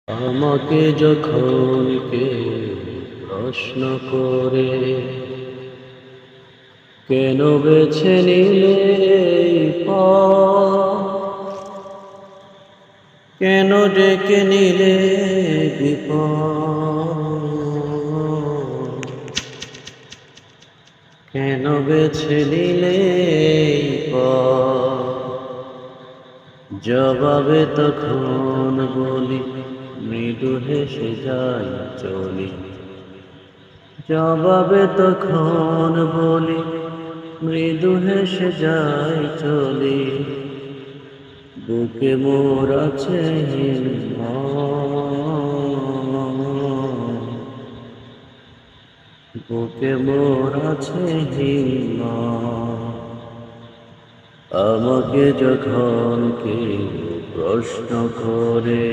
আমাকে যখন কেউ প্রশ্ন করে, কেন বেছে নিলে এই পথ, কেন ডেকে নিলে বিপদ, কেন বেছে নিলে এই পথ, জবাবে তখন বলি মৃদু হেসে যাই চলি। জবাবে তখন বলি মৃদু হেসে যাই চলি। বুকে মোর আছে হিম্মত, বুকে মোর আছে হিম্মত। আমাকে যখন কেউ প্রশ্ন করে,